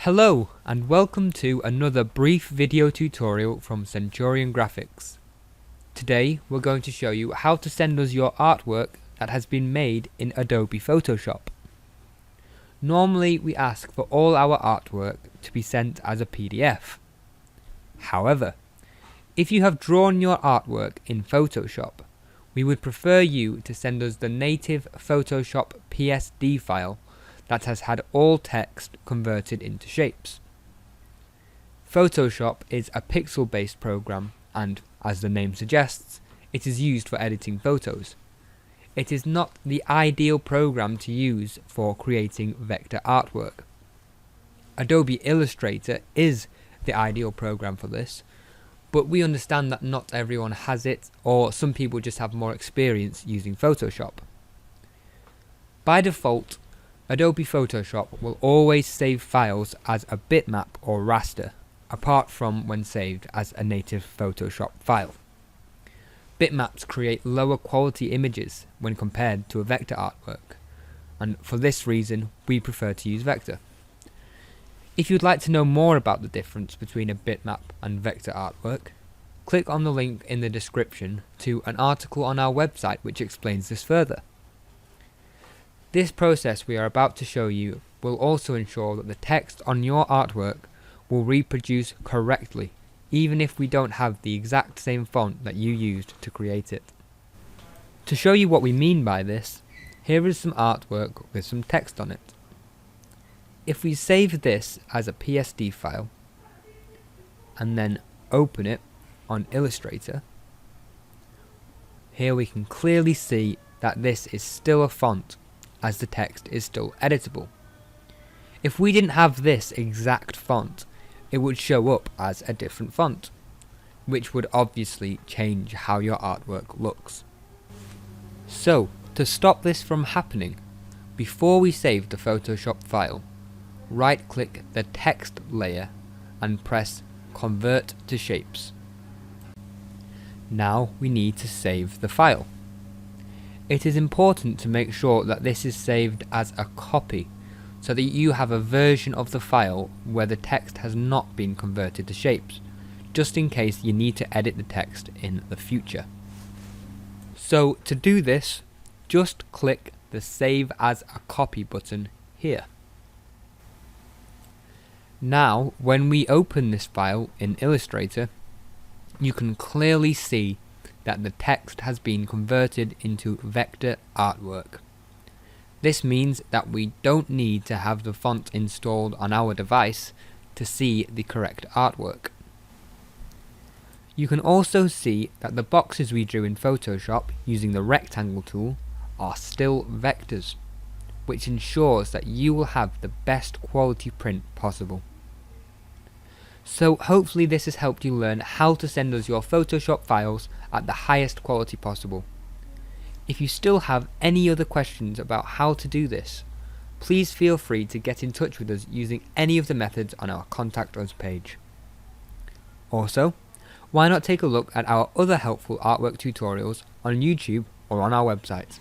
Hello and welcome to another brief video tutorial from Centurion Graphics. Today we're going to show you how to send us your artwork that has been made in Adobe Photoshop. Normally we ask for all our artwork to be sent as a PDF. However, if you have drawn your artwork in Photoshop, we would prefer you to send us the native Photoshop PSD file that has had all text converted into shapes. Photoshop is a pixel-based program and, as the name suggests, it is used for editing photos. It is not the ideal program to use for creating vector artwork. Adobe Illustrator is the ideal program for this, but we understand that not everyone has it, or some people just have more experience using Photoshop. By default, Adobe Photoshop will always save files as a bitmap or raster, apart from when saved as a native Photoshop file. Bitmaps create lower quality images when compared to a vector artwork, and for this reason we prefer to use vector. If you'd like to know more about the difference between a bitmap and vector artwork, click on the link in the description to an article on our website which explains this further. This process we are about to show you will also ensure that the text on your artwork will reproduce correctly, even if we don't have the exact same font that you used to create it. To show you what we mean by this, here is some artwork with some text on it. If we save this as a PSD file and then open it on Illustrator, here we can clearly see that this is still a font, as the text is still editable. If we didn't have this exact font, it would show up as a different font, which would obviously change how your artwork looks. So, to stop this from happening, before we save the Photoshop file, right-click the text layer and press Convert to Shapes. Now we need to save the file. It is important to make sure that this is saved as a copy, so that you have a version of the file where the text has not been converted to shapes, just in case you need to edit the text in the future. So to do this, just click the Save as a Copy button here. Now, when we open this file in Illustrator, you can clearly see that the text has been converted into vector artwork. This means that we don't need to have the font installed on our device to see the correct artwork. You can also see that the boxes we drew in Photoshop using the rectangle tool are still vectors, which ensures that you will have the best quality print possible. So hopefully this has helped you learn how to send us your Photoshop files at the highest quality possible. If you still have any other questions about how to do this, please feel free to get in touch with us using any of the methods on our Contact Us page. Also, why not take a look at our other helpful artwork tutorials on YouTube or on our website.